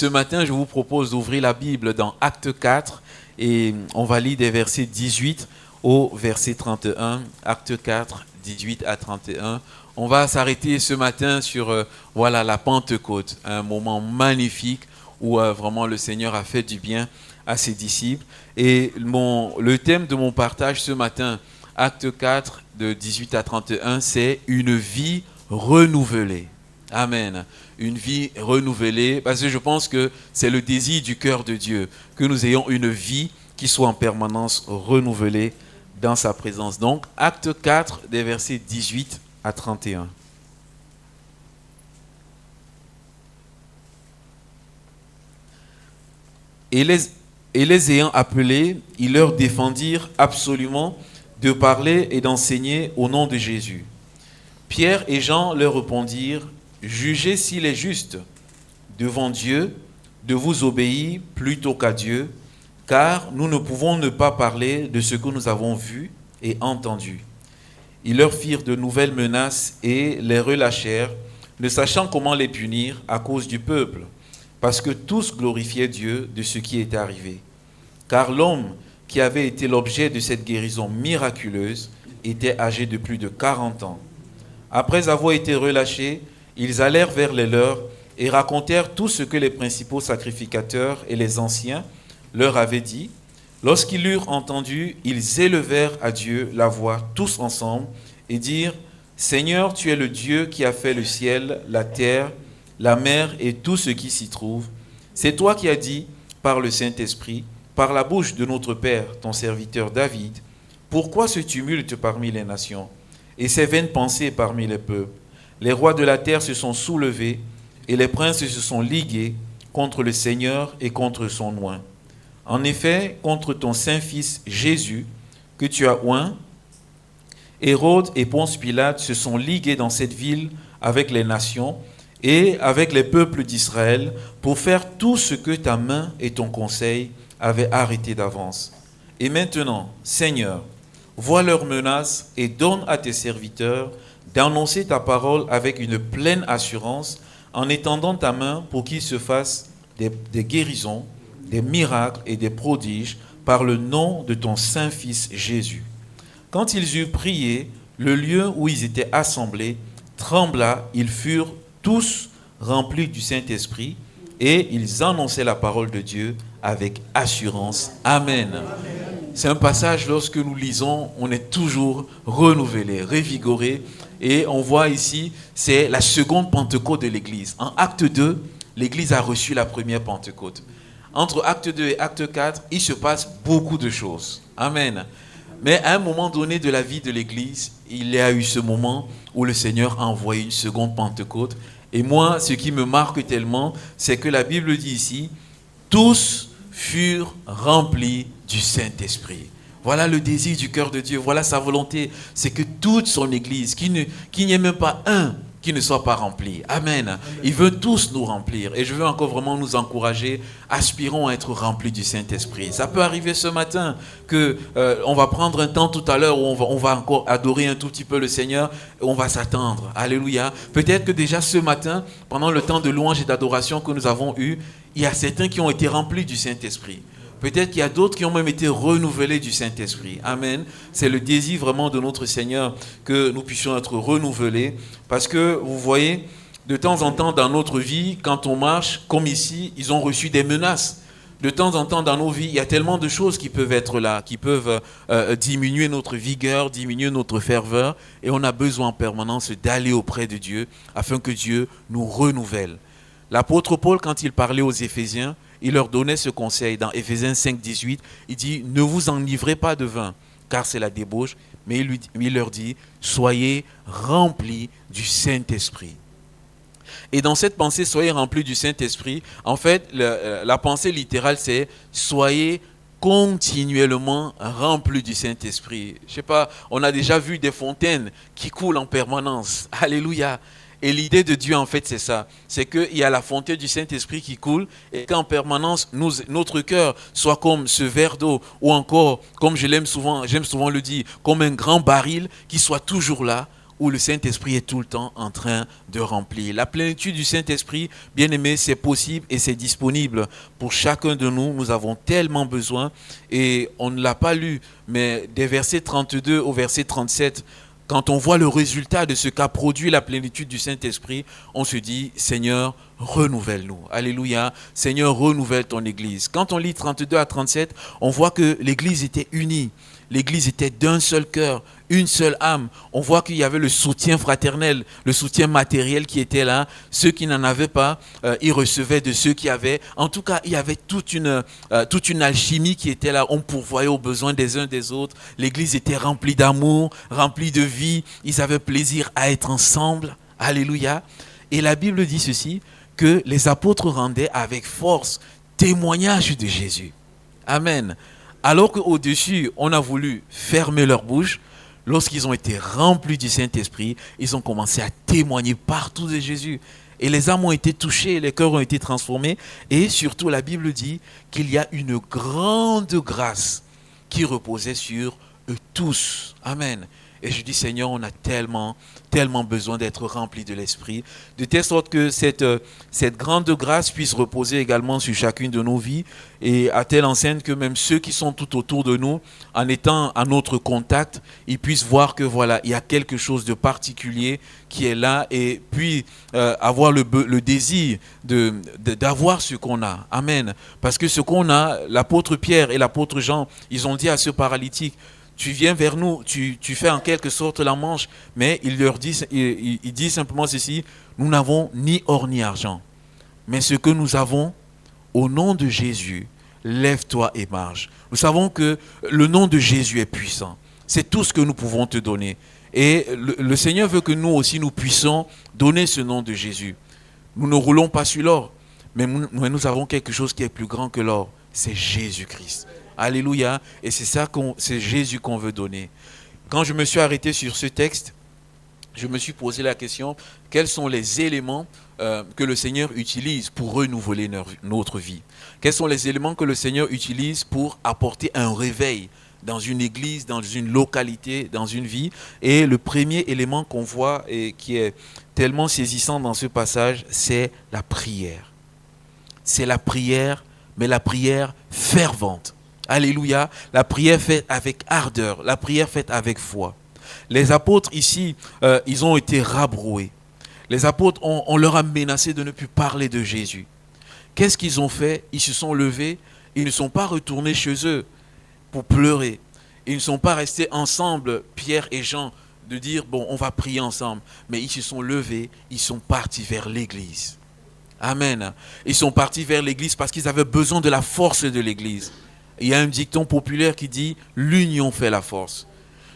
ce matin, je vous propose d'ouvrir la Bible dans Acte 4 et on va lire des versets 18 au verset 31. Acte 4, 18 à 31. On va s'arrêter ce matin sur la Pentecôte, un moment magnifique où vraiment le Seigneur a fait du bien à ses disciples. Et le thème de mon partage ce matin, Acte 4, de 18 à 31, c'est une vie renouvelée. Amen. Une vie renouvelée, parce que je pense que c'est le désir du cœur de Dieu, que nous ayons une vie qui soit en permanence renouvelée dans sa présence. Donc, Acte 4, des versets 18 à 31. Et les ayant appelés, ils leur défendirent absolument de parler et d'enseigner au nom de Jésus. Pierre et Jean leur répondirent: jugez s'il est juste devant Dieu de vous obéir plutôt qu'à Dieu, car nous ne pouvons ne pas parler de ce que nous avons vu et entendu. Ils leur firent de nouvelles menaces et les relâchèrent, ne sachant comment les punir à cause du peuple, parce que tous glorifiaient Dieu de ce qui était arrivé. Car l'homme qui avait été l'objet de cette guérison miraculeuse était âgé de plus de 40 ans. Après avoir été relâchés, ils allèrent vers les leurs et racontèrent tout ce que les principaux sacrificateurs et les anciens leur avaient dit. Lorsqu'ils l'eurent entendu, ils élevèrent à Dieu la voix tous ensemble et dirent: Seigneur, tu es le Dieu qui a fait le ciel, la terre, la mer et tout ce qui s'y trouve. C'est toi qui as dit, par le Saint-Esprit, par la bouche de notre Père, ton serviteur David, pourquoi ce tumulte parmi les nations et ces vaines pensées parmi les peuples? Les rois de la terre se sont soulevés et les princes se sont ligués contre le Seigneur et contre son oint. En effet, contre ton Saint-Fils Jésus, que tu as oint, Hérode et Ponce Pilate se sont ligués dans cette ville avec les nations et avec les peuples d'Israël pour faire tout ce que ta main et ton conseil avaient arrêté d'avance. Et maintenant, Seigneur, vois leurs menaces et donne à tes serviteurs d'annoncer ta parole avec une pleine assurance en étendant ta main pour qu'il se fasse des guérisons, des miracles et des prodiges par le nom de ton Saint-Fils Jésus. Quand ils eurent prié, le lieu où ils étaient assemblés trembla, ils furent tous remplis du Saint-Esprit et ils annonçaient la parole de Dieu avec assurance. Amen. C'est un passage, lorsque nous lisons, on est toujours renouvelé, revigoré. Et on voit ici, c'est la seconde Pentecôte de l'Église. En Acte 2, l'Église a reçu la première Pentecôte. Entre Acte 2 et Acte 4, il se passe beaucoup de choses. Amen. Mais à un moment donné de la vie de l'Église, il y a eu ce moment où le Seigneur a envoyé une seconde Pentecôte. Et moi, ce qui me marque tellement, c'est que la Bible dit ici, tous furent remplis du Saint-Esprit. Voilà le désir du cœur de Dieu, voilà sa volonté, c'est que toute son Église, qu'il n'y ait même pas un qui ne soit pas rempli. Amen. Il veut tous nous remplir. Et je veux encore vraiment nous encourager, aspirons à être remplis du Saint-Esprit. Ça peut arriver ce matin qu'on va prendre un temps tout à l'heure où on va encore adorer un tout petit peu le Seigneur, et on va s'attendre. Alléluia. Peut-être que déjà ce matin, pendant le temps de louange et d'adoration que nous avons eu, il y a certains qui ont été remplis du Saint-Esprit. Peut-être qu'il y a d'autres qui ont même été renouvelés du Saint-Esprit. Amen. C'est le désir vraiment de notre Seigneur que nous puissions être renouvelés. Parce que, vous voyez, de temps en temps dans notre vie, quand on marche, comme ici, ils ont reçu des menaces. De temps en temps dans nos vies, il y a tellement de choses qui peuvent être là, qui peuvent diminuer notre vigueur, diminuer notre ferveur. Et on a besoin en permanence d'aller auprès de Dieu afin que Dieu nous renouvelle. L'apôtre Paul, quand il parlait aux Éphésiens, il leur donnait ce conseil dans Éphésiens 5, 18. Il dit, ne vous enivrez pas de vin, car c'est la débauche. Mais il leur dit, soyez remplis du Saint-Esprit. Et dans cette pensée, soyez remplis du Saint-Esprit, en fait, la pensée littérale, c'est soyez continuellement remplis du Saint-Esprit. Je ne sais pas, on a déjà vu des fontaines qui coulent en permanence. Alléluia. Et l'idée de Dieu, en fait, c'est ça. C'est qu'il y a la fontaine du Saint-Esprit qui coule et qu'en permanence, notre cœur soit comme ce verre d'eau ou encore, comme j'aime souvent le dire, comme un grand baril qui soit toujours là où le Saint-Esprit est tout le temps en train de remplir. La plénitude du Saint-Esprit, bien aimé, c'est possible et c'est disponible pour chacun de nous. Nous avons tellement besoin et on ne l'a pas lu, mais des versets 32 au verset 37, quand on voit le résultat de ce qu'a produit la plénitude du Saint-Esprit, on se dit, Seigneur, renouvelle-nous. Alléluia. Seigneur, renouvelle ton Église. Quand on lit 32 à 37, on voit que l'Église était unie. L'Église était d'un seul cœur, une seule âme. On voit qu'il y avait le soutien fraternel, le soutien matériel qui était là. Ceux qui n'en avaient pas, ils recevaient de ceux qui avaient. En tout cas, il y avait toute une alchimie qui était là. On pourvoyait aux besoins des uns des autres. L'Église était remplie d'amour, remplie de vie. Ils avaient plaisir à être ensemble. Alléluia. Et la Bible dit ceci, que les apôtres rendaient avec force témoignage de Jésus. Amen. Alors qu'au-dessus, on a voulu fermer leur bouche, lorsqu'ils ont été remplis du Saint-Esprit, ils ont commencé à témoigner partout de Jésus. Et les âmes ont été touchées, les cœurs ont été transformés. Et surtout, la Bible dit qu'il y a une grande grâce qui reposait sur eux tous. Amen. Et je dis, Seigneur, on a tellement besoin d'être remplis de l'Esprit, de telle sorte que cette grande grâce puisse reposer également sur chacune de nos vies, et à telle enseigne que même ceux qui sont tout autour de nous, en étant à notre contact, ils puissent voir que voilà, il y a quelque chose de particulier qui est là, et puis avoir le désir d'avoir ce qu'on a. Amen. Parce que ce qu'on a, l'apôtre Pierre et l'apôtre Jean, ils ont dit à ce paralytique, tu viens vers nous, tu fais en quelque sorte la manche, mais il dit simplement ceci, nous n'avons ni or ni argent, mais ce que nous avons, au nom de Jésus, lève-toi et marche. Nous savons que le nom de Jésus est puissant, c'est tout ce que nous pouvons te donner. Et le Seigneur veut que nous aussi nous puissions donner ce nom de Jésus. Nous ne roulons pas sur l'or, mais nous avons quelque chose qui est plus grand que l'or, c'est Jésus-Christ. Alléluia. Et c'est Jésus qu'on veut donner. Quand je me suis arrêté sur ce texte, je me suis posé la question, quels sont les éléments que le Seigneur utilise pour renouveler notre vie? Quels sont les éléments que le Seigneur utilise pour apporter un réveil dans une église, dans une localité, dans une vie? Et le premier élément qu'on voit et qui est tellement saisissant dans ce passage, c'est la prière. C'est la prière, mais la prière fervente. Alléluia, la prière faite avec ardeur, la prière faite avec foi. Les apôtres ici, ils ont été rabroués. Les apôtres, on leur a menacé de ne plus parler de Jésus. Qu'est-ce qu'ils ont fait? Ils se sont levés, ils ne sont pas retournés chez eux pour pleurer. Ils ne sont pas restés ensemble, Pierre et Jean, de dire, bon, on va prier ensemble. Mais ils se sont levés, ils sont partis vers l'église. Amen. Ils sont partis vers l'église parce qu'ils avaient besoin de la force de l'église. Il y a un dicton populaire qui dit « l'union fait la force ».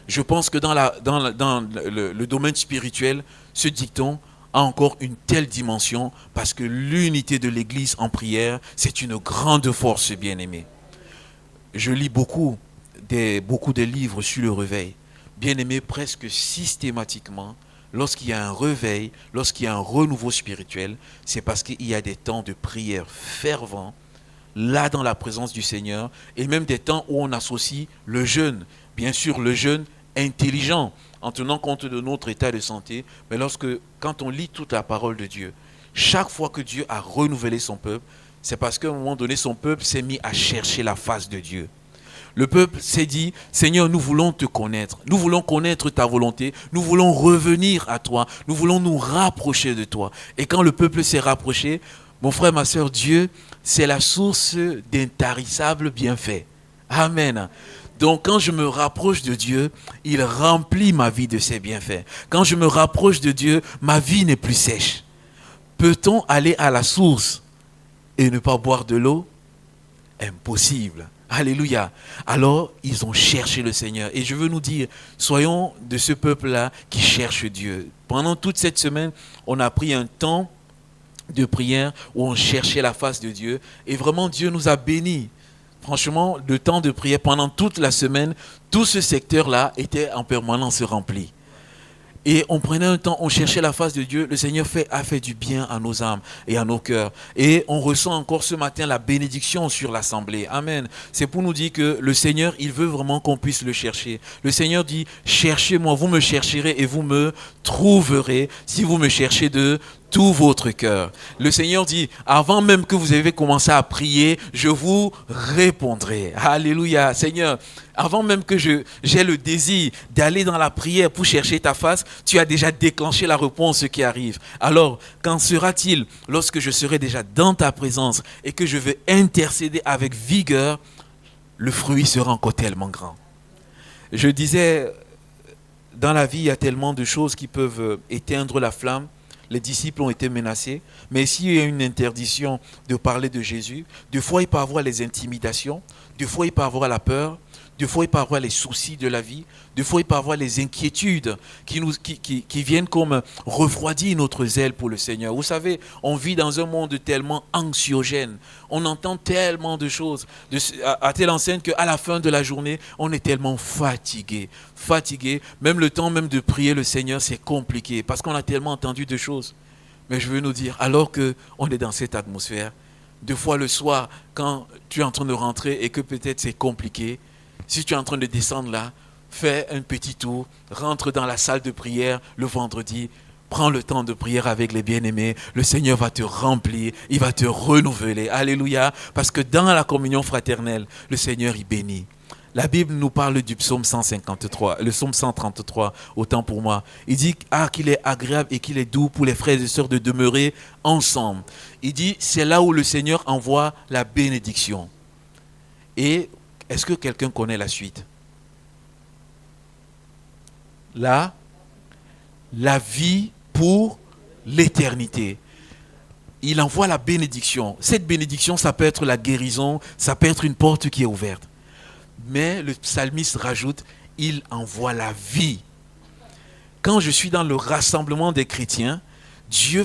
Je pense que dans le domaine spirituel, ce dicton a encore une telle dimension parce que l'unité de l'Église en prière, c'est une grande force, bien-aimé. Je lis beaucoup de livres sur le réveil. Bien-aimé, presque systématiquement, lorsqu'il y a un réveil, lorsqu'il y a un renouveau spirituel, c'est parce qu'il y a des temps de prière fervents, là dans la présence du Seigneur, et même des temps où on associe le jeûne, bien sûr le jeûne intelligent, en tenant compte de notre état de santé, mais quand on lit toute la parole de Dieu, chaque fois que Dieu a renouvelé son peuple, c'est parce qu'à un moment donné, son peuple s'est mis à chercher la face de Dieu. Le peuple s'est dit, Seigneur, nous voulons te connaître, nous voulons connaître ta volonté, nous voulons revenir à toi, nous voulons nous rapprocher de toi. Et quand le peuple s'est rapproché, mon frère, ma soeur, Dieu, c'est la source d'intarissables bienfaits. Amen. Donc quand je me rapproche de Dieu, il remplit ma vie de ses bienfaits. Quand je me rapproche de Dieu, ma vie n'est plus sèche. Peut-on aller à la source et ne pas boire de l'eau? Impossible. Alléluia. Alors, ils ont cherché le Seigneur. Et je veux nous dire, soyons de ce peuple-là qui cherche Dieu. Pendant toute cette semaine, on a pris un temps de prière où on cherchait la face de Dieu. Et vraiment, Dieu nous a bénis. Franchement, le temps de prière pendant toute la semaine, tout ce secteur-là était en permanence rempli. Et on prenait un temps, on cherchait la face de Dieu. Le Seigneur a fait du bien à nos âmes et à nos cœurs. Et on ressent encore ce matin la bénédiction sur l'assemblée. Amen. C'est pour nous dire que le Seigneur, il veut vraiment qu'on puisse le chercher. Le Seigneur dit, cherchez-moi, vous me chercherez et vous me trouverez si vous me cherchez de tout votre cœur. Le Seigneur dit, avant même que vous ayez commencé à prier, je vous répondrai. Alléluia. Seigneur, avant même que j'ai le désir d'aller dans la prière pour chercher ta face, tu as déjà déclenché la réponse qui arrive. Alors, qu'en sera-t-il lorsque je serai déjà dans ta présence et que je vais intercéder avec vigueur, le fruit sera encore tellement grand. Je disais, dans la vie, il y a tellement de choses qui peuvent éteindre la flamme. Les disciples ont été menacés, mais s'il y a une interdiction de parler de Jésus, des fois il peut y avoir les intimidations, des fois il peut y avoir la peur, des fois il peut y avoir les soucis de la vie, des fois il peut y avoir les inquiétudes qui viennent comme refroidir notre zèle pour le Seigneur. Vous savez, on vit dans un monde tellement anxiogène, on entend tellement de choses, à telle enseigne qu'à la fin de la journée, on est tellement fatigué, même le temps même de prier le Seigneur, c'est compliqué, parce qu'on a tellement entendu de choses. Mais je veux nous dire, alors qu'on est dans cette atmosphère, deux fois le soir, quand tu es en train de rentrer et que peut-être c'est compliqué, si tu es en train de descendre là, fais un petit tour, rentre dans la salle de prière le vendredi, prends le temps de prière avec les bien-aimés, le Seigneur va te remplir, il va te renouveler, alléluia, parce que dans la communion fraternelle, le Seigneur y bénit. La Bible nous parle du psaume 153, le psaume 133, autant pour moi. Il dit qu'il est agréable et qu'il est doux pour les frères et sœurs de demeurer ensemble. Il dit, c'est là où le Seigneur envoie la bénédiction. Et est-ce que quelqu'un connaît la suite? La vie pour l'éternité. Il envoie la bénédiction. Cette bénédiction, ça peut être la guérison, ça peut être une porte qui est ouverte. Mais le psalmiste rajoute, il envoie la vie. Quand je suis dans le rassemblement des chrétiens, Dieu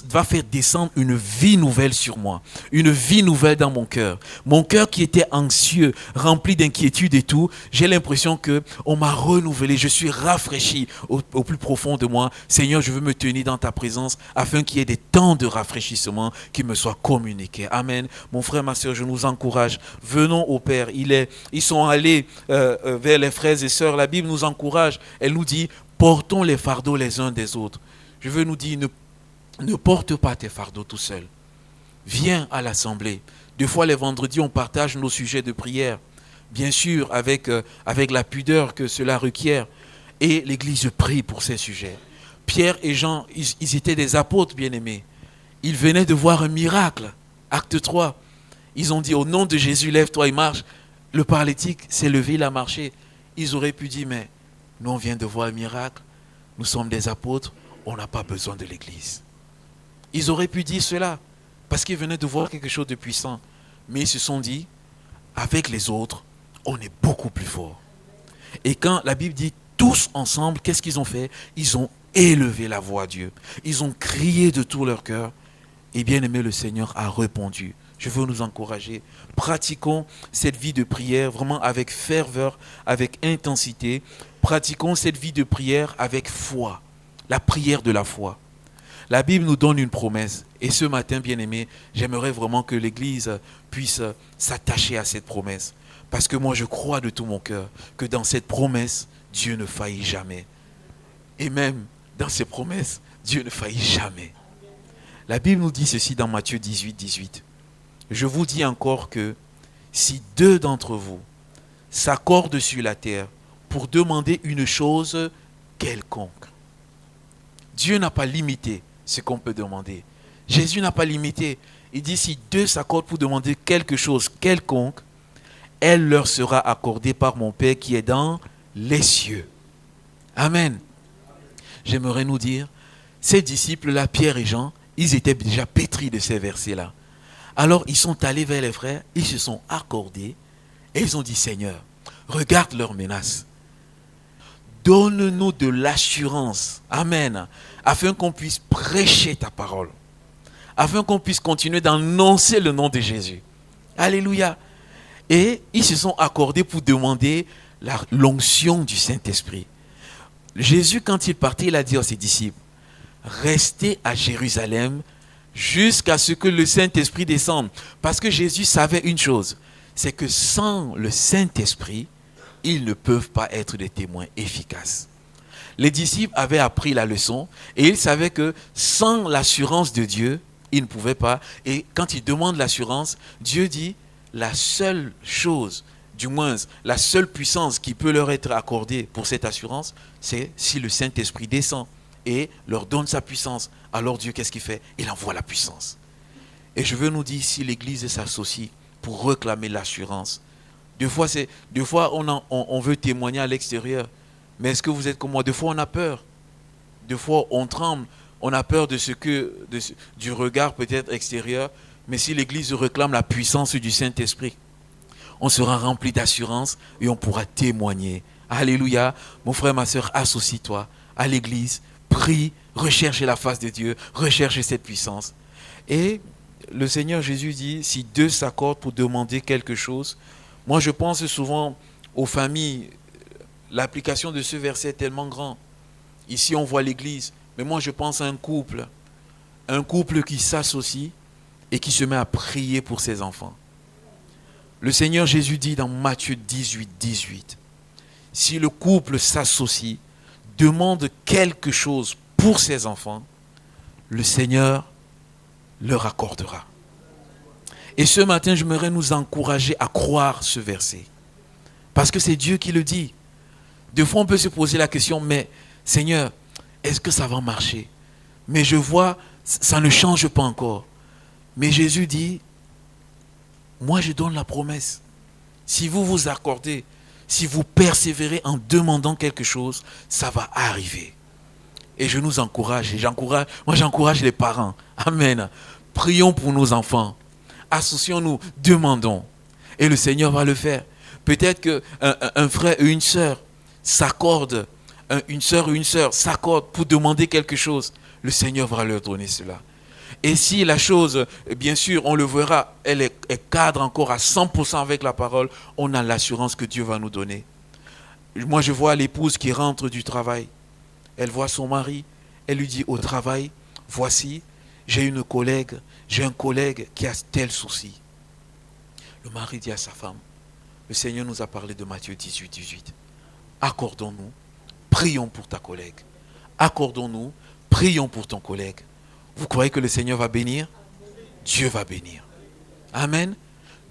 va faire descendre une vie nouvelle sur moi, une vie nouvelle dans mon cœur. Mon cœur qui était anxieux, rempli d'inquiétude et tout, j'ai l'impression qu'on m'a renouvelé, je suis rafraîchi au plus profond de moi. Seigneur, je veux me tenir dans ta présence afin qu'il y ait des temps de rafraîchissement qui me soient communiqués. Amen. Mon frère, ma soeur, je nous encourage. Venons au Père. Ils sont allés vers les frères et sœurs. La Bible nous encourage. Elle nous dit, portons les fardeaux les uns des autres. Je veux nous dire, ne porte pas tes fardeaux tout seul. Viens à l'assemblée. Des fois, les vendredis, on partage nos sujets de prière. Bien sûr, avec la pudeur que cela requiert. Et l'Église prie pour ces sujets. Pierre et Jean, ils étaient des apôtres bien-aimés. Ils venaient de voir un miracle. Acte 3. Ils ont dit, au nom de Jésus, lève-toi et marche. Le paralytique s'est levé, il a marché. Ils auraient pu dire, mais nous, on vient de voir un miracle. Nous sommes des apôtres. On n'a pas besoin de l'Église. Ils auraient pu dire cela, parce qu'ils venaient de voir quelque chose de puissant. Mais ils se sont dit, avec les autres, on est beaucoup plus fort. Et quand la Bible dit tous ensemble, qu'est-ce qu'ils ont fait? Ils ont élevé la voix à Dieu. Ils ont crié de tout leur cœur. Et bien aimé, le Seigneur a répondu. Je veux nous encourager. Pratiquons cette vie de prière vraiment avec ferveur, avec intensité. Pratiquons cette vie de prière avec foi. La prière de la foi. La Bible nous donne une promesse. Et ce matin, bien-aimé, j'aimerais vraiment que l'Église puisse s'attacher à cette promesse. Parce que moi, je crois de tout mon cœur que dans cette promesse, Dieu ne faillit jamais. Et même dans ces promesses, Dieu ne faillit jamais. La Bible nous dit ceci dans Matthieu 18, 18. Je vous dis encore que si deux d'entre vous s'accordent sur la terre pour demander une chose quelconque, Dieu n'a pas limité ce qu'on peut demander. Jésus n'a pas limité. Il dit, si deux s'accordent pour demander quelque chose quelconque, elle leur sera accordée par mon Père qui est dans les cieux. Amen. J'aimerais nous dire, ces disciples-là, Pierre et Jean, ils étaient déjà pétris de ces versets-là. Alors, ils sont allés vers les frères, ils se sont accordés et ils ont dit, Seigneur, regarde leurs menaces. Donne-nous de l'assurance, amen, afin qu'on puisse prêcher ta parole, afin qu'on puisse continuer d'annoncer le nom de Jésus. Alléluia. Et ils se sont accordés pour demander l'onction du Saint-Esprit. Jésus, quand il partait, il a dit à ses disciples, restez à Jérusalem jusqu'à ce que le Saint-Esprit descende. Parce que Jésus savait une chose, c'est que sans le Saint-Esprit, ils ne peuvent pas être des témoins efficaces. Les disciples avaient appris la leçon et ils savaient que sans l'assurance de Dieu, ils ne pouvaient pas. Et quand ils demandent l'assurance, Dieu dit, la seule chose, du moins la seule puissance qui peut leur être accordée pour cette assurance, c'est si le Saint-Esprit descend et leur donne sa puissance. Alors Dieu, qu'est-ce qu'il fait? Il envoie la puissance. Et je veux nous dire, si l'Église s'associe pour réclamer l'assurance, deux fois on veut témoigner à l'extérieur, mais est-ce que vous êtes comme moi? Deux fois on a peur, deux fois on tremble, on a peur du regard peut-être extérieur, mais si l'Église réclame la puissance du Saint-Esprit, on sera rempli d'assurance et on pourra témoigner. Alléluia. Mon frère, ma soeur, associe-toi à l'Église, prie, recherche la face de Dieu, recherche cette puissance. Et le Seigneur Jésus dit, si deux s'accordent pour demander quelque chose, moi je pense souvent aux familles, l'application de ce verset est tellement grand. Ici on voit l'Église, mais moi je pense à un couple qui s'associe et qui se met à prier pour ses enfants. Le Seigneur Jésus dit dans Matthieu 18, 18, si le couple s'associe, demande quelque chose pour ses enfants, le Seigneur leur accordera. Et ce matin, j'aimerais nous encourager à croire ce verset. Parce que c'est Dieu qui le dit. Des fois, on peut se poser la question, mais Seigneur, est-ce que ça va marcher? Mais je vois, ça ne change pas encore. Mais Jésus dit, moi je donne la promesse. Si vous vous accordez, si vous persévérez en demandant quelque chose, ça va arriver. Et je nous encourage, moi j'encourage les parents. Amen. Prions pour nos enfants. Associons-nous, demandons. Et le Seigneur va le faire. Peut-être qu'un frère et une sœur s'accordent, une sœur ou une sœur s'accordent pour demander quelque chose. Le Seigneur va leur donner cela. Et si la chose, bien sûr, on le verra, elle est cadre encore à 100% avec la parole, on a l'assurance que Dieu va nous donner. Moi, je vois l'épouse qui rentre du travail. Elle voit son mari. Elle lui dit au travail, voici, j'ai un collègue qui a tel souci. Le mari dit à sa femme, le Seigneur nous a parlé de Matthieu 18, 18. Accordons-nous, prions pour ta collègue. Accordons-nous, prions pour ton collègue. Vous croyez que le Seigneur va bénir? Dieu va bénir. Amen.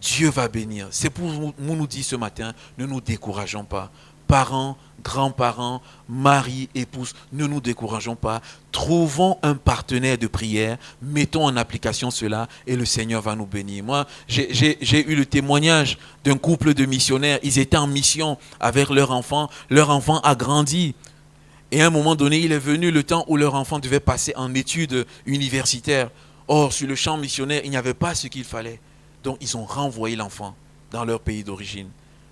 Dieu va bénir. C'est pour nous dire ce matin, ne nous décourageons pas. Parents, grands-parents, mari, épouse, ne nous décourageons pas. Trouvons un partenaire de prière, mettons en application cela et le Seigneur va nous bénir. Moi, j'ai eu le témoignage d'un couple de missionnaires. Ils étaient en mission avec leur enfant. Leur enfant a grandi. Et à un moment donné, il est venu le temps où leur enfant devait passer en études universitaires. Or, sur le champ missionnaire, il n'y avait pas ce qu'il fallait. Donc, ils ont renvoyé l'enfant dans leur pays d'origine.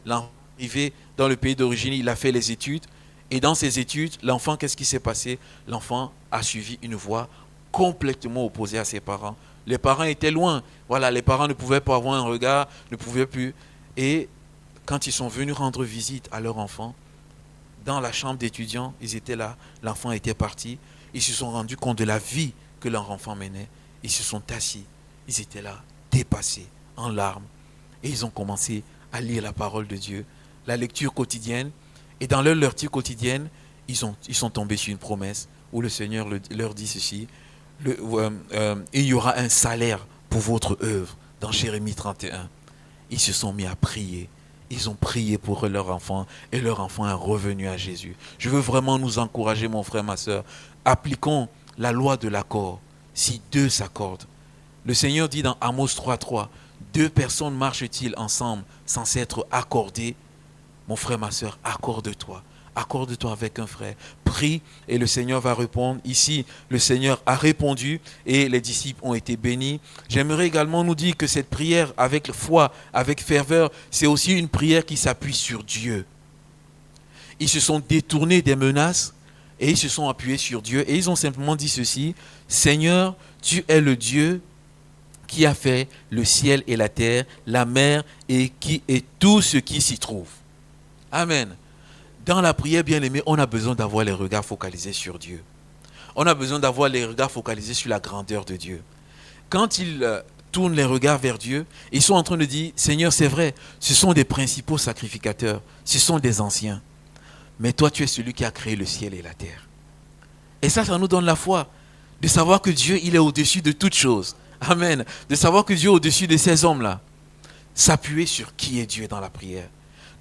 L'enfant arrivé dans le pays d'origine, il a fait les études. Et dans ces études, l'enfant, qu'est-ce qui s'est passé? L'enfant a suivi une voie complètement opposée à ses parents. Les parents étaient loin. Voilà, les parents ne pouvaient pas avoir un regard, ne pouvaient plus. Et quand ils sont venus rendre visite à leur enfant, dans la chambre d'étudiants, ils étaient là, l'enfant était parti. Ils se sont rendus compte de la vie que leur enfant menait. Ils se sont assis. Ils étaient là, dépassés, en larmes. Et ils ont commencé à lire la parole de Dieu, la lecture quotidienne. Et dans leur lecture quotidienne, ils sont tombés sur une promesse où le Seigneur leur dit ceci, il y aura un salaire pour votre œuvre, dans Jérémie 31. Ils se sont mis à prier. Ils ont prié pour leur enfant et leur enfant est revenu à Jésus. Je veux vraiment nous encourager, mon frère, ma soeur. Appliquons la loi de l'accord. Si deux s'accordent. Le Seigneur dit dans Amos 3.3, 2 personnes marchent-ils ensemble sans s'être accordées? Mon frère, ma soeur, accorde-toi. Accorde-toi avec un frère. Prie et le Seigneur va répondre. Ici, le Seigneur a répondu et les disciples ont été bénis. J'aimerais également nous dire que cette prière avec foi, avec ferveur, c'est aussi une prière qui s'appuie sur Dieu. Ils se sont détournés des menaces et ils se sont appuyés sur Dieu et ils ont simplement dit ceci, Seigneur, tu es le Dieu qui a fait le ciel et la terre, la mer et tout ce qui s'y trouve. Amen. Dans la prière, bien aimé, on a besoin d'avoir les regards focalisés sur Dieu. On a besoin d'avoir les regards focalisés sur la grandeur de Dieu. Quand ils tournent les regards vers Dieu, ils sont en train de dire, Seigneur, c'est vrai, ce sont des principaux sacrificateurs, ce sont des anciens. Mais toi, tu es celui qui a créé le ciel et la terre. Et ça nous donne la foi, de savoir que Dieu, il est au-dessus de toutes choses. Amen. De savoir que Dieu est au-dessus de ces hommes-là. S'appuyer sur qui est Dieu dans la prière.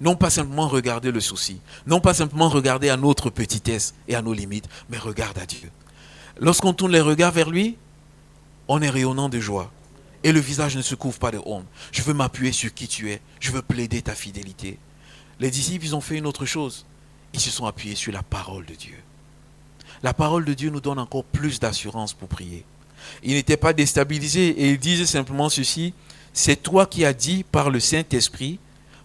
Non pas simplement regarder le souci, non pas simplement regarder à notre petitesse et à nos limites, mais regarde à Dieu. Lorsqu'on tourne les regards vers lui, on est rayonnant de joie. Et le visage ne se couvre pas de honte. Je veux m'appuyer sur qui tu es. Je veux plaider ta fidélité. Les disciples, ils ont fait une autre chose. Ils se sont appuyés sur la parole de Dieu. La parole de Dieu nous donne encore plus d'assurance pour prier. Ils n'étaient pas déstabilisés et ils disaient simplement ceci. C'est toi qui as dit par le Saint-Esprit,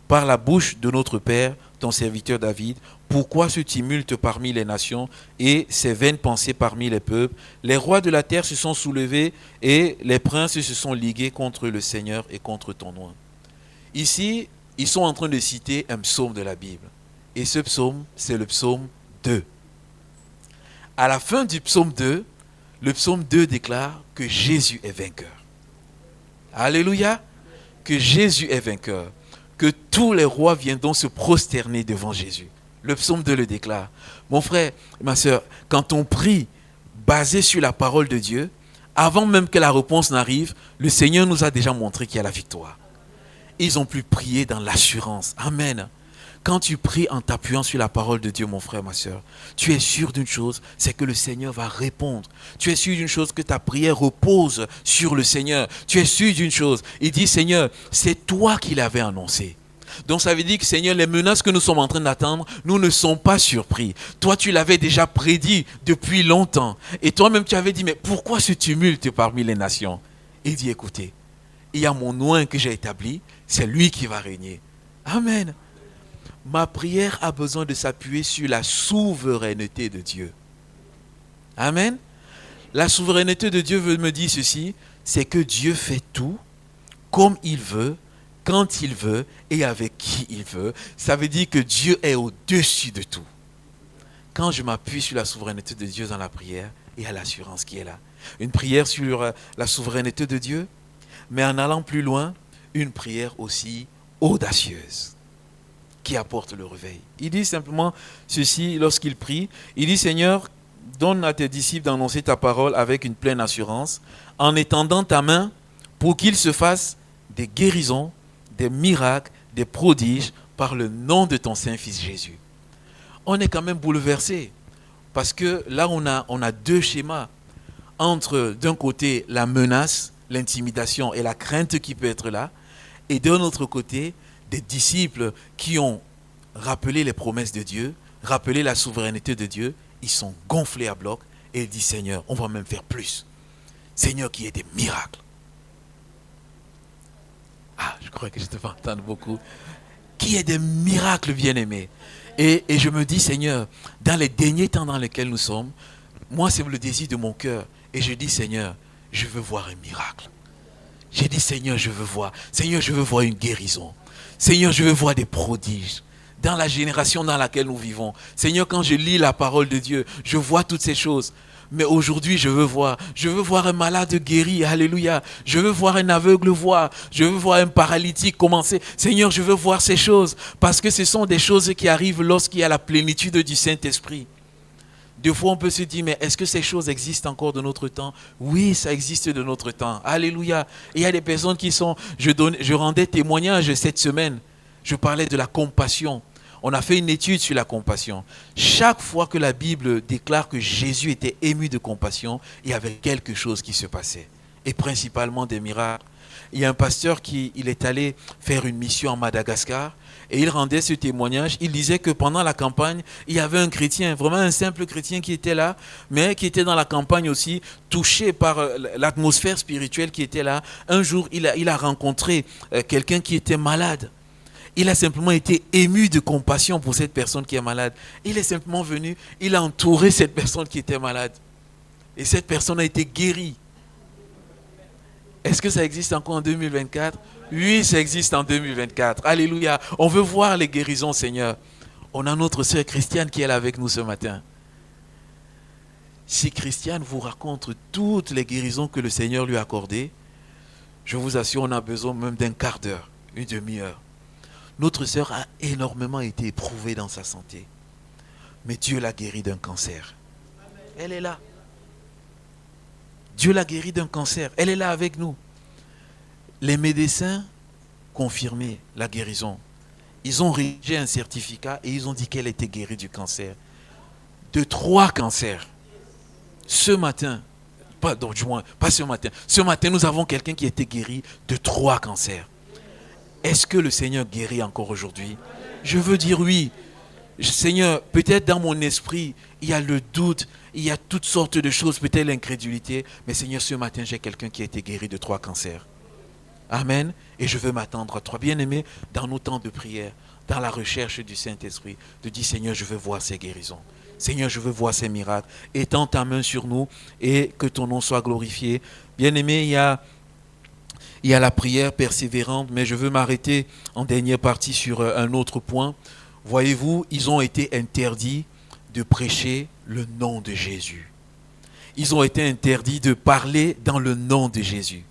par la bouche de notre Père, ton serviteur David, pourquoi ce tumulte parmi les nations et ces vaines pensées parmi les peuples? Les rois de la terre se sont soulevés et les princes se sont ligués contre le Seigneur et contre ton nom. Ici, ils sont en train de citer un psaume de la Bible. Et ce psaume, c'est le psaume 2. À la fin du psaume 2, le psaume 2 déclare que Jésus est vainqueur. Alléluia! Que Jésus est vainqueur. Que tous les rois viendront se prosterner devant Jésus. Le psaume 2 le déclare. Mon frère, ma soeur, quand on prie basé sur la parole de Dieu, avant même que la réponse n'arrive, le Seigneur nous a déjà montré qu'il y a la victoire. Ils ont pu prier dans l'assurance. Amen. Quand tu pries en t'appuyant sur la parole de Dieu, mon frère, ma soeur, tu es sûr d'une chose, c'est que le Seigneur va répondre. Tu es sûr d'une chose, que ta prière repose sur le Seigneur. Tu es sûr d'une chose, il dit, Seigneur, c'est toi qui l'avais annoncé. Donc ça veut dire que, Seigneur, les menaces que nous sommes en train d'attendre, nous ne sommes pas surpris. Toi, tu l'avais déjà prédit depuis longtemps. Et toi-même, tu avais dit, mais pourquoi ce tumulte parmi les nations? Il dit, écoutez, il y a mon nom que j'ai établi, c'est lui qui va régner. Amen. Ma prière a besoin de s'appuyer sur la souveraineté de Dieu. Amen. La souveraineté de Dieu veut me dire ceci, c'est que Dieu fait tout comme il veut, quand il veut et avec qui il veut. Ça veut dire que Dieu est au-dessus de tout. Quand je m'appuie sur la souveraineté de Dieu dans la prière, il y a l'assurance qui est là. Une prière sur la souveraineté de Dieu, mais en allant plus loin, une prière aussi audacieuse qui apporte le réveil. Il dit simplement ceci lorsqu'il prie. Il dit, Seigneur, donne à tes disciples d'annoncer ta parole avec une pleine assurance, en étendant ta main pour qu'ils se fassent des guérisons, des miracles, des prodiges par le nom de ton Saint-Fils Jésus. On est quand même bouleversé parce que là on a deux schémas entre d'un côté la menace, l'intimidation et la crainte qui peut être là, et d'un autre côté des disciples qui ont rappelé les promesses de Dieu, rappelé la souveraineté de Dieu, ils sont gonflés à bloc et ils disent, Seigneur, on va même faire plus. Seigneur, qu'il y ait des miracles. Ah, je crois que je te fais entendre beaucoup. Qu'il y ait des miracles, bien-aimés. Et je me dis, Seigneur, dans les derniers temps dans lesquels nous sommes, moi, c'est le désir de mon cœur. Et je dis, Seigneur, je veux voir un miracle. J'ai dit, Seigneur, je veux voir. Seigneur, je veux voir une guérison. Seigneur, je veux voir des prodiges dans la génération dans laquelle nous vivons. Seigneur, quand je lis la parole de Dieu, je vois toutes ces choses. Mais aujourd'hui, je veux voir un malade guéri, alléluia. Je veux voir un aveugle voir, je veux voir un paralytique commencer. Seigneur, je veux voir ces choses, parce que ce sont des choses qui arrivent lorsqu'il y a la plénitude du Saint-Esprit. Des fois, on peut se dire, mais est-ce que ces choses existent encore de notre temps? Oui, ça existe de notre temps. Alléluia. Et il y a des personnes qui sont... Je rendais témoignage cette semaine. Je parlais de la compassion. On a fait une étude sur la compassion. Chaque fois que la Bible déclare que Jésus était ému de compassion, il y avait quelque chose qui se passait. Et principalement des miracles. Il y a un pasteur il est allé faire une mission en Madagascar. Et il rendait ce témoignage, il disait que pendant la campagne, il y avait un chrétien, vraiment un simple chrétien qui était là, mais qui était dans la campagne aussi, touché par l'atmosphère spirituelle qui était là. Un jour, il a rencontré quelqu'un qui était malade. Il a simplement été ému de compassion pour cette personne qui est malade. Il est simplement venu, il a entouré cette personne qui était malade. Et cette personne a été guérie. Est-ce que ça existe encore en 2024? Oui, ça existe en 2024. Alléluia. On veut voir les guérisons, Seigneur. On a notre sœur Christiane qui est là avec nous ce matin. Si Christiane vous raconte toutes les guérisons que le Seigneur lui a accordées, je vous assure, on a besoin même d'un quart d'heure, une demi-heure. Notre sœur a énormément été éprouvée dans sa santé. Mais Dieu l'a guérie d'un cancer. Elle est là. Dieu l'a guérie d'un cancer. Elle est là avec nous. Les médecins confirmaient la guérison. Ils ont rédigé un certificat et ils ont dit qu'elle était guérie du cancer. De 3 cancers. Ce matin, pas ce matin. Ce matin, nous avons quelqu'un qui a été guéri de 3 cancers. Est-ce que le Seigneur guérit encore aujourd'hui? Je veux dire oui. Seigneur, peut-être dans mon esprit, il y a le doute, il y a toutes sortes de choses, peut-être l'incrédulité. Mais Seigneur, ce matin, j'ai quelqu'un qui a été guéri de 3 cancers. Amen. Et je veux m'attendre à toi. Bien-aimé, dans nos temps de prière, dans la recherche du Saint-Esprit, de dire, Seigneur, je veux voir ces guérisons. Seigneur, je veux voir ces miracles. Étends ta main sur nous et que ton nom soit glorifié. Bien-aimé, il y a la prière persévérante, mais je veux m'arrêter en dernière partie sur un autre point. Voyez-vous, ils ont été interdits de prêcher le nom de Jésus. Ils ont été interdits de parler dans le nom de Jésus.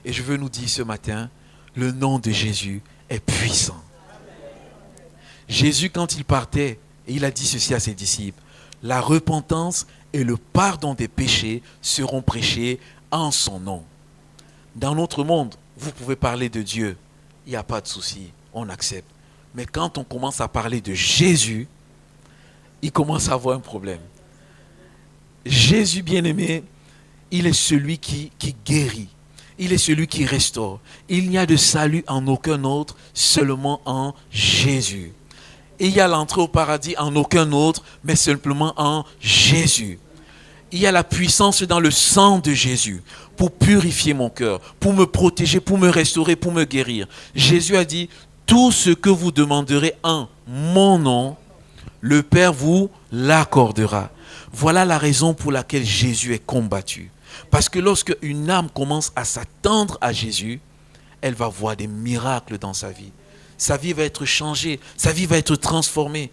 Et je veux nous dire ce matin, le nom de Jésus est puissant. Jésus, quand il partait, il a dit ceci à ses disciples, la repentance et le pardon des péchés seront prêchés en son nom. Dans notre monde, vous pouvez parler de Dieu, il n'y a pas de souci, on accepte. Mais quand on commence à parler de Jésus, il commence à avoir un problème. Jésus bien-aimé, il est celui qui guérit. Il est celui qui restaure. Il n'y a de salut en aucun autre, seulement en Jésus. Il y a l'entrée au paradis en aucun autre, mais simplement en Jésus. Il y a la puissance dans le sang de Jésus pour purifier mon cœur, pour me protéger, pour me restaurer, pour me guérir. Jésus a dit, tout ce que vous demanderez en mon nom, le Père vous l'accordera. Voilà la raison pour laquelle Jésus est combattu. Parce que lorsque une âme commence à s'attendre à Jésus, elle va voir des miracles dans sa vie. Sa vie va être changée, sa vie va être transformée.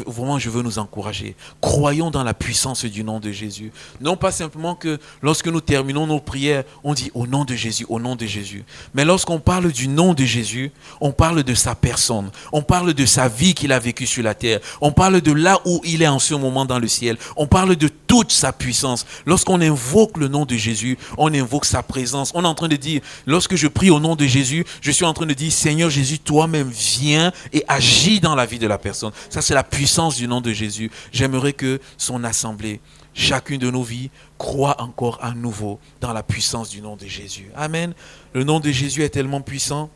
Vraiment, je veux nous encourager. Croyons dans la puissance du nom de Jésus. Non pas simplement que lorsque nous terminons nos prières, on dit au nom de Jésus, au nom de Jésus. Mais lorsqu'on parle du nom de Jésus, on parle de sa personne. On parle de sa vie qu'il a vécue sur la terre. On parle de là où il est en ce moment dans le ciel. On parle de toute sa puissance. Lorsqu'on invoque le nom de Jésus, on invoque sa présence. On est en train de dire, lorsque je prie au nom de Jésus, je suis en train de dire, Seigneur Jésus, toi-même viens et agis dans la vie de la personne. Ça, c'est la puissance du nom de Jésus. J'aimerais que son assemblée, chacune de nos vies, croit encore à nouveau dans la puissance du nom de Jésus. Amen. Le nom de Jésus est tellement puissant.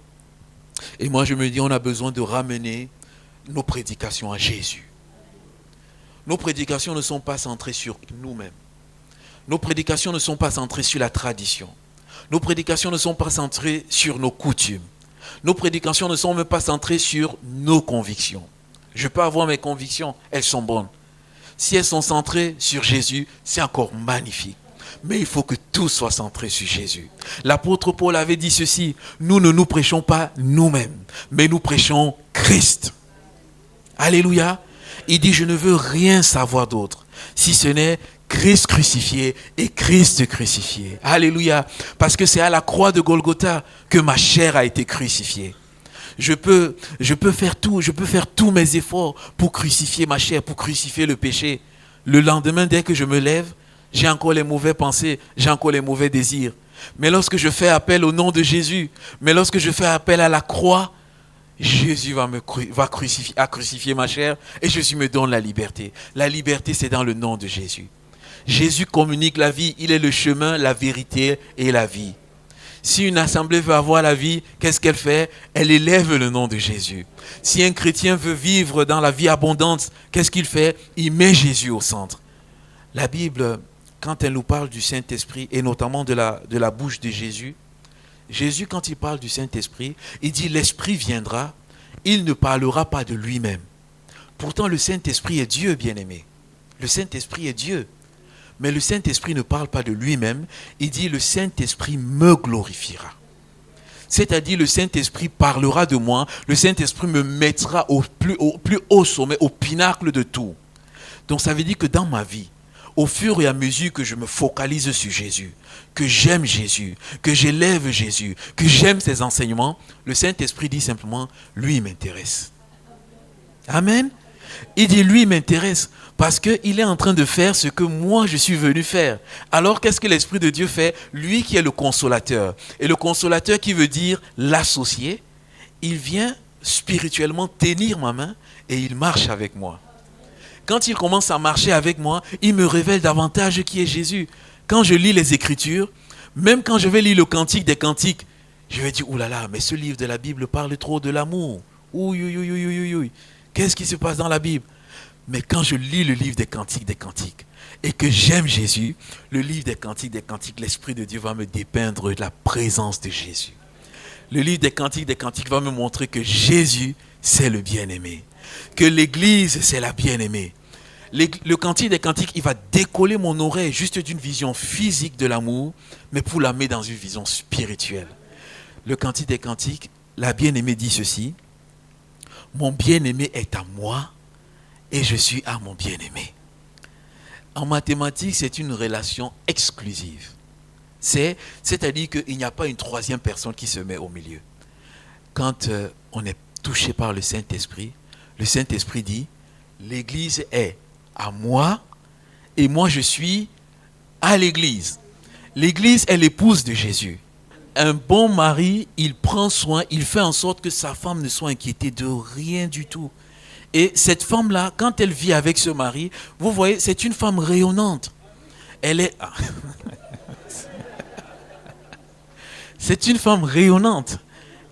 Et moi, je me dis, on a besoin de ramener nos prédications à Jésus. Nos prédications ne sont pas centrées sur nous-mêmes. Nos prédications ne sont pas centrées sur la tradition. Nos prédications ne sont pas centrées sur nos coutumes. Nos prédications ne sont même pas centrées sur nos convictions. Je peux avoir mes convictions, elles sont bonnes. Si elles sont centrées sur Jésus, c'est encore magnifique. Mais il faut que tout soit centré sur Jésus. L'apôtre Paul avait dit ceci, nous ne nous prêchons pas nous-mêmes, mais nous prêchons Christ. Alléluia. Il dit, je ne veux rien savoir d'autre, si ce n'est Christ crucifié et Christ crucifié. Alléluia. Parce que c'est à la croix de Golgotha que ma chair a été crucifiée. Je peux faire tous mes efforts pour crucifier ma chair, pour crucifier le péché. Le lendemain, dès que je me lève, j'ai encore les mauvaises pensées, j'ai encore les mauvais désirs. Mais lorsque je fais appel au nom de Jésus, mais lorsque je fais appel à la croix, Jésus va crucifier ma chair et Jésus me donne la liberté. La liberté, c'est dans le nom de Jésus. Jésus communique la vie, il est le chemin, la vérité et la vie. Si une assemblée veut avoir la vie, qu'est-ce qu'elle fait? Elle élève le nom de Jésus. Si un chrétien veut vivre dans la vie abondante, qu'est-ce qu'il fait? Il met Jésus au centre. La Bible, quand elle nous parle du Saint-Esprit, et notamment de la bouche de Jésus, Jésus, quand il parle du Saint-Esprit, il dit l'Esprit viendra, il ne parlera pas de lui-même. Pourtant, le Saint-Esprit est Dieu, bien-aimé. Le Saint-Esprit est Dieu. Mais le Saint-Esprit ne parle pas de lui-même. Il dit, le Saint-Esprit me glorifiera. C'est-à-dire le Saint-Esprit parlera de moi, le Saint-Esprit me mettra au plus haut sommet, au pinacle de tout. Donc ça veut dire que dans ma vie, au fur et à mesure que je me focalise sur Jésus, que j'aime Jésus, que j'élève Jésus, que j'aime ses enseignements, le Saint-Esprit dit simplement, lui il m'intéresse. Amen. Il dit, lui il m'intéresse parce qu'il est en train de faire ce que moi je suis venu faire. Alors qu'est-ce que l'Esprit de Dieu fait? Lui qui est le consolateur. Et le consolateur qui veut dire l'associé, il vient spirituellement tenir ma main et il marche avec moi. Quand il commence à marcher avec moi, il me révèle davantage qui est Jésus. Quand je lis les Écritures, même quand je vais lire le Cantique des Cantiques, je vais dire, oulala, mais ce livre de la Bible parle trop de l'amour. Ouïe. Qu'est-ce qui se passe dans la Bible? Mais quand je lis le livre des Cantiques et que j'aime Jésus, le livre des Cantiques, l'Esprit de Dieu va me dépeindre la présence de Jésus. Le livre des Cantiques va me montrer que Jésus, c'est le bien-aimé. Que l'Église, c'est la bien-aimée. Le Cantique des Cantiques, il va décoller mon oreille juste d'une vision physique de l'amour, mais pour la mettre dans une vision spirituelle. Le Cantique des Cantiques, la bien-aimée dit ceci: mon bien-aimé est à moi et je suis à mon bien-aimé. En mathématiques, c'est une relation exclusive. C'est-à-dire qu'il n'y a pas une troisième personne qui se met au milieu. Quand on est touché par le Saint-Esprit dit, l'Église est à moi et moi je suis à l'Église. L'Église est l'épouse de Jésus. Un bon mari, il prend soin, il fait en sorte que sa femme ne soit inquiétée de rien du tout. Et cette femme-là, quand elle vit avec ce mari, vous voyez, c'est une femme rayonnante. Elle est... C'est une femme rayonnante.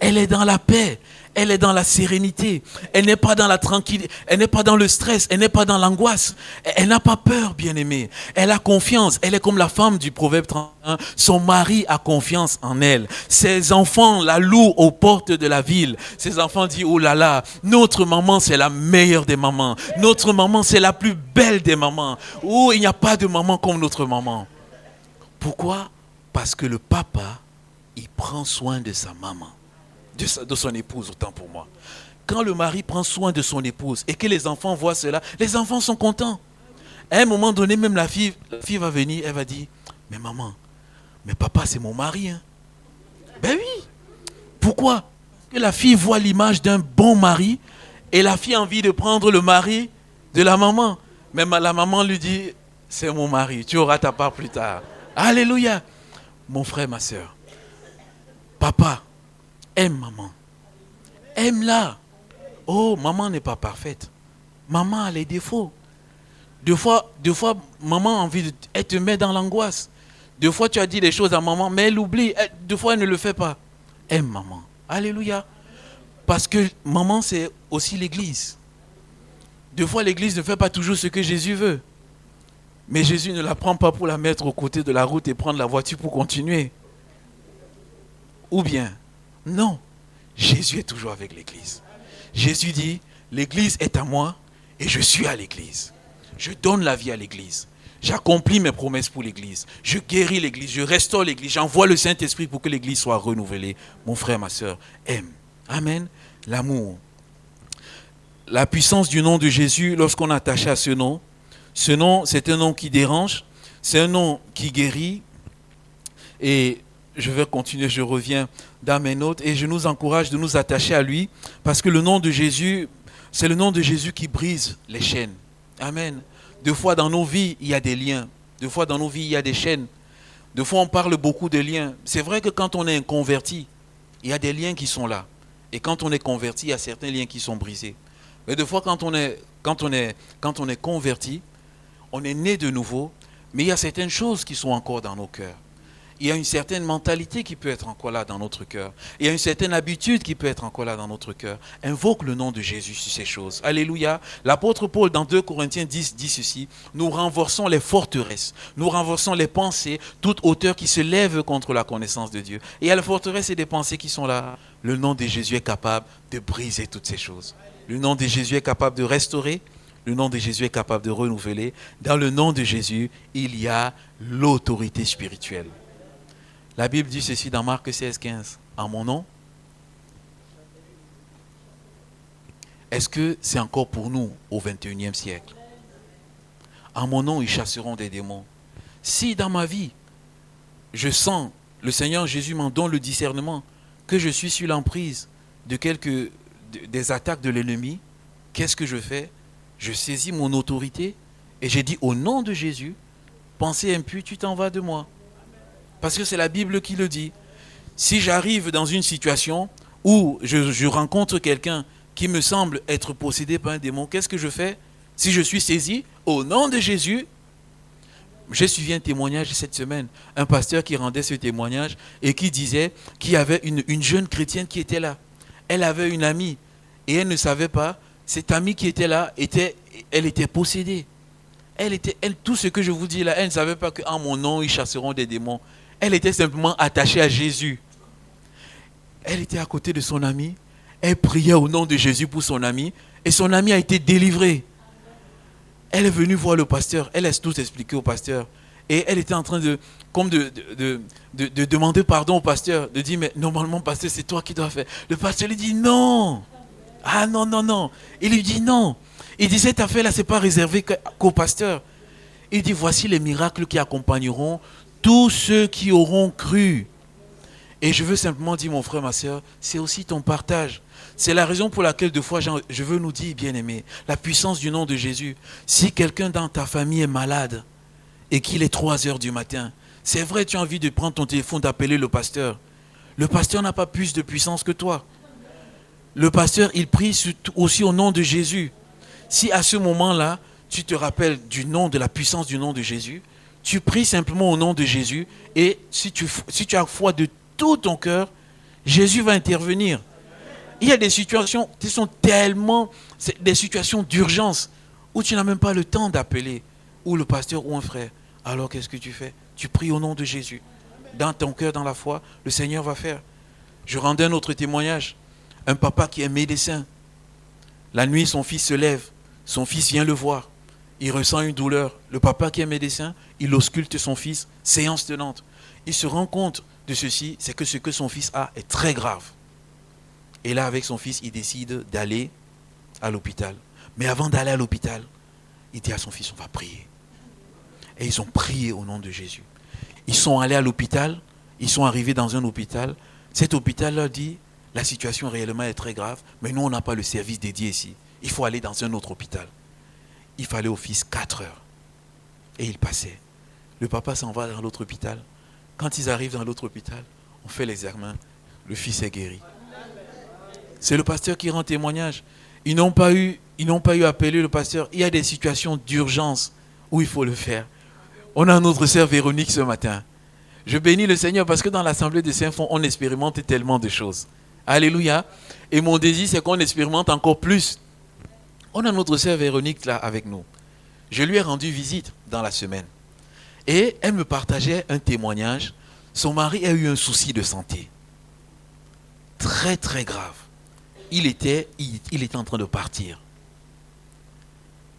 Elle est dans la paix. Elle est dans la sérénité. Elle n'est pas dans la tranquillité. Elle n'est pas dans le stress. Elle n'est pas dans l'angoisse. Elle n'a pas peur, bien-aimée. Elle a confiance. Elle est comme la femme du Proverbe 31. Son mari a confiance en elle. Ses enfants la louent aux portes de la ville. Ses enfants disent, oh là là, notre maman, c'est la meilleure des mamans. Notre maman, c'est la plus belle des mamans. Oh, il n'y a pas de maman comme notre maman. Pourquoi? Parce que le papa, il prend soin de sa maman. De son épouse, autant pour moi. Quand le mari prend soin de son épouse et que les enfants voient cela, les enfants sont contents. À un moment donné, même la fille va venir, elle va dire, mais maman, mais papa c'est mon mari. Hein. Ben oui. Pourquoi? Parce que la fille voit l'image d'un bon mari et la fille a envie de prendre le mari de la maman. Mais la maman lui dit, c'est mon mari, tu auras ta part plus tard. Alléluia. Mon frère, ma soeur, papa, aime maman. Aime-la. Oh, maman n'est pas parfaite. Maman a les défauts. Deux fois, maman a envie de... Elle te met dans l'angoisse. Deux fois, tu as dit des choses à maman, mais elle oublie. Deux fois, elle ne le fait pas. Aime maman. Alléluia. Parce que maman, c'est aussi l'église. Deux fois, l'église ne fait pas toujours ce que Jésus veut. Mais Jésus ne la prend pas pour la mettre aux côtés de la route et prendre la voiture pour continuer. Ou bien... Non, Jésus est toujours avec l'église. Jésus dit, l'église est à moi et je suis à l'église. Je donne la vie à l'église. J'accomplis mes promesses pour l'église. Je guéris l'église, je restaure l'église. J'envoie le Saint-Esprit pour que l'église soit renouvelée. Mon frère, ma soeur, aime. Amen. L'amour. La puissance du nom de Jésus, lorsqu'on est attaché à ce nom, c'est un nom qui dérange, c'est un nom qui guérit. Et je vais continuer, je reviens dans mes notes et je nous encourage de nous attacher à lui parce que le nom de Jésus, c'est le nom de Jésus qui brise les chaînes. Amen. Deux fois dans nos vies, il y a des liens. Deux fois dans nos vies, il y a des chaînes. Deux fois, on parle beaucoup de liens. C'est vrai que quand on est converti, il y a des liens qui sont là. Et quand on est converti, il y a certains liens qui sont brisés. Mais deux fois, quand on est converti, on est né de nouveau, mais il y a certaines choses qui sont encore dans nos cœurs. Il y a une certaine mentalité qui peut être encore là dans notre cœur. Il y a une certaine habitude qui peut être encore là dans notre cœur. Invoque le nom de Jésus sur ces choses. Alléluia. L'apôtre Paul, dans 2 Corinthiens 10, dit ceci. Nous renversons les forteresses. Nous renversons les pensées, toute hauteur qui se lève contre la connaissance de Dieu. Et il y a les forteresses et des pensées qui sont là. Le nom de Jésus est capable de briser toutes ces choses. Le nom de Jésus est capable de restaurer. Le nom de Jésus est capable de renouveler. Dans le nom de Jésus, il y a l'autorité spirituelle. La Bible dit ceci dans Marc 16, 15. En mon nom, est-ce que c'est encore pour nous au 21e siècle? En mon nom, ils chasseront des démons. Si dans ma vie, je sens, le Seigneur Jésus m'en donne le discernement, que je suis sur l'emprise des attaques de l'ennemi, qu'est-ce que je fais? Je saisis mon autorité et j'ai dit au nom de Jésus, pensée impure, tu t'en vas de moi. Parce que c'est la Bible qui le dit. Si j'arrive dans une situation où je rencontre quelqu'un qui me semble être possédé par un démon, qu'est-ce que je fais? Si je suis saisi, au nom de Jésus, j'ai suivi un témoignage cette semaine, un pasteur qui rendait ce témoignage et qui disait qu'il y avait une jeune chrétienne qui était là. Elle avait une amie et elle ne savait pas, cette amie qui était là, elle était possédée. Tout ce que je vous dis là, elle ne savait pas qu'en mon nom, ils chasseront des démons. Elle était simplement attachée à Jésus. Elle était à côté de son ami. Elle priait au nom de Jésus pour son ami. Et son ami a été délivré. Elle est venue voir le pasteur. Elle a tout expliqué au pasteur. Et elle était en train de demander pardon au pasteur. De dire, mais normalement, pasteur, c'est toi qui dois faire. Le pasteur lui dit, non. Ah non, non, non. Il lui dit, non. Il dit, cette affaire-là, ce n'est pas réservé qu'au pasteur. Il dit, voici les miracles qui accompagneront tous ceux qui auront cru. Et je veux simplement dire, mon frère, ma soeur, c'est aussi ton partage. C'est la raison pour laquelle, deux fois, je veux nous dire, bien-aimé, la puissance du nom de Jésus. Si quelqu'un dans ta famille est malade et qu'il est 3 heures du matin, c'est vrai, tu as envie de prendre ton téléphone, d'appeler le pasteur. Le pasteur n'a pas plus de puissance que toi. Le pasteur, il prie aussi au nom de Jésus. Si à ce moment-là, tu te rappelles du nom, de la puissance du nom de Jésus, tu pries simplement au nom de Jésus et si tu as foi de tout ton cœur, Jésus va intervenir. Il y a des situations qui sont tellement, des situations d'urgence où tu n'as même pas le temps d'appeler ou le pasteur ou un frère. Alors qu'est-ce que tu fais? Tu pries au nom de Jésus. Dans ton cœur, dans la foi, le Seigneur va faire. Je rendais un autre témoignage. Un papa qui est médecin. La nuit, son fils se lève. Son fils vient le voir. Il ressent une douleur. Le papa qui est médecin, il ausculte son fils, séance tenante. Il se rend compte de ceci, c'est que ce que son fils a est très grave. Et là, avec son fils, il décide d'aller à l'hôpital. Mais avant d'aller à l'hôpital, il dit à son fils, on va prier. Et ils ont prié au nom de Jésus. Ils sont allés à l'hôpital, ils sont arrivés dans un hôpital. Cet hôpital leur dit, la situation réellement est très grave, mais nous, on n'a pas le service dédié ici. Il faut aller dans un autre hôpital. Il fallait au fils 4 heures. Et il passait. Le papa s'en va dans l'autre hôpital. Quand ils arrivent dans l'autre hôpital, on fait l'examen. Le fils est guéri. C'est le pasteur qui rend témoignage. Ils n'ont pas eu à appeler le pasteur. Il y a des situations d'urgence où il faut le faire. On a notre sœur Véronique ce matin. Je bénis le Seigneur parce que dans l'assemblée de Saint-Fond, on expérimente tellement de choses. Alléluia. Et mon désir, c'est qu'on expérimente encore plus. On a notre sœur Véronique là avec nous. Je lui ai rendu visite dans la semaine. Et elle me partageait un témoignage. Son mari a eu un souci de santé. Très très grave. Il était en train de partir.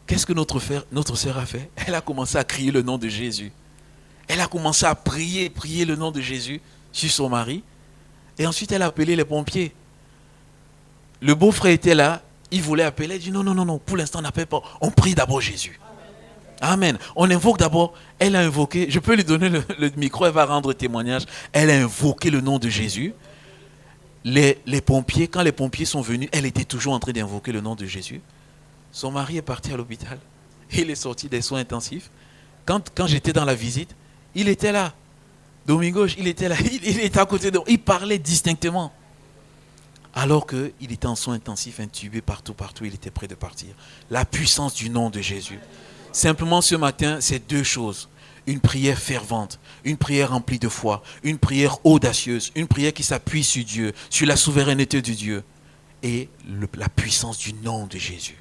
Qu'est-ce que notre sœur a fait? Elle a commencé à crier le nom de Jésus. Elle a commencé à prier le nom de Jésus sur son mari. Et ensuite, elle a appelé les pompiers. Le beau-frère était là. Il voulait appeler. Il dit non, pour l'instant, on n'appelle pas. On prie d'abord Jésus. Amen. On invoque d'abord. Elle a invoqué. Je peux lui donner le micro. Elle va rendre témoignage. Elle a invoqué le nom de Jésus. Les pompiers, quand les pompiers sont venus, elle était toujours en train d'invoquer le nom de Jésus. Son mari est parti à l'hôpital. Il est sorti des soins intensifs. Quand j'étais dans la visite, il était là. Domingos, il était là. Il était à côté de moi. Il parlait distinctement. Alors qu'il était en soins intensifs, intubé partout, il était prêt de partir. La puissance du nom de Jésus. Simplement ce matin, c'est 2 choses. Une prière fervente, une prière remplie de foi, une prière audacieuse, une prière qui s'appuie sur Dieu, sur la souveraineté de Dieu et la puissance du nom de Jésus.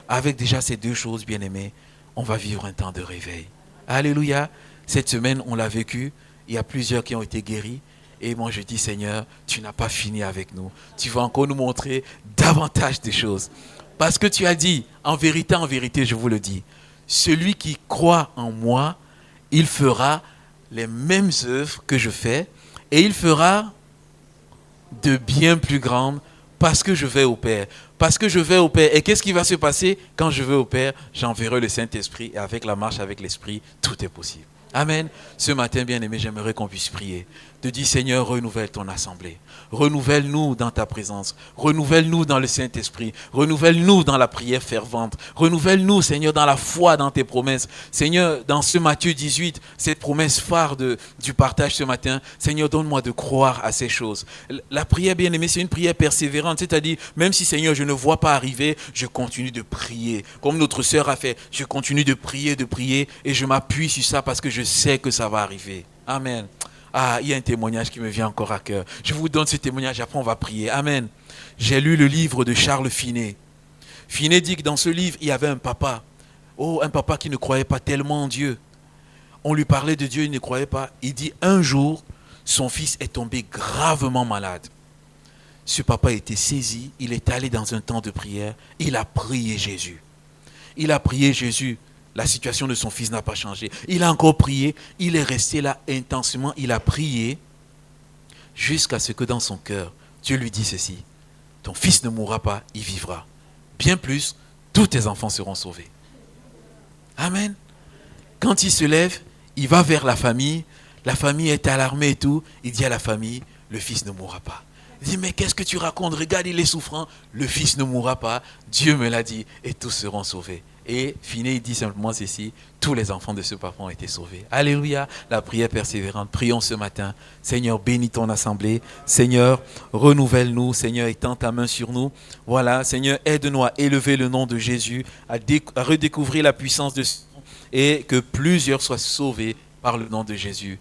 Avec déjà ces 2 choses, bien-aimés, on va vivre un temps de réveil. Alléluia. Cette semaine, on l'a vécu. Il y a plusieurs qui ont été guéris. Et moi, je dis, Seigneur, tu n'as pas fini avec nous. Tu vas encore nous montrer davantage de choses. Parce que tu as dit, en vérité, je vous le dis, celui qui croit en moi, il fera les mêmes œuvres que je fais et il fera de bien plus grandes parce que je vais au Père. Parce que je vais au Père. Et qu'est-ce qui va se passer quand je vais au Père? J'enverrai le Saint-Esprit et avec la marche avec l'Esprit, tout est possible. Amen. Ce matin, bien-aimé, j'aimerais qu'on puisse prier. De dire, Seigneur, renouvelle ton assemblée. Renouvelle-nous dans ta présence. Renouvelle-nous dans le Saint-Esprit. Renouvelle-nous dans la prière fervente. Renouvelle-nous, Seigneur, dans la foi dans tes promesses. Seigneur, dans ce Matthieu 18, cette promesse phare du partage ce matin, Seigneur, donne-moi de croire à ces choses. La prière, bien-aimé, c'est une prière persévérante. C'est-à-dire, même si, Seigneur, je ne vois pas arriver, je continue de prier. Comme notre sœur a fait, je continue de prier et je m'appuie sur ça parce que je sais que ça va arriver. Amen. Ah, il y a un témoignage qui me vient encore à cœur. Je vous donne ce témoignage, après on va prier. Amen. J'ai lu le livre de Charles Finet. Finet dit que dans ce livre, il y avait un papa. Oh, un papa qui ne croyait pas tellement en Dieu. On lui parlait de Dieu, il ne croyait pas. Il dit, un jour, son fils est tombé gravement malade. Ce papa était saisi, il est allé dans un temps de prière, il a prié Jésus. Il a prié Jésus. La situation de son fils n'a pas changé. Il a encore prié. Il est resté là intensément. Il a prié jusqu'à ce que dans son cœur, Dieu lui dit ceci. Ton fils ne mourra pas, il vivra. Bien plus, tous tes enfants seront sauvés. Amen. Quand il se lève, il va vers la famille. La famille est alarmée et tout. Il dit à la famille, le fils ne mourra pas. Il dit, mais qu'est-ce que tu racontes? Regarde, il est souffrant. Le fils ne mourra pas. Dieu me l'a dit et tous seront sauvés. Et Finet dit simplement ceci, tous les enfants de ce papa ont été sauvés. Alléluia, la prière persévérante. Prions ce matin. Seigneur, bénis ton assemblée. Seigneur, renouvelle-nous. Seigneur, étends ta main sur nous. Voilà, Seigneur, aide-nous à élever le nom de Jésus, à redécouvrir la puissance de ce nom et que plusieurs soient sauvés par le nom de Jésus.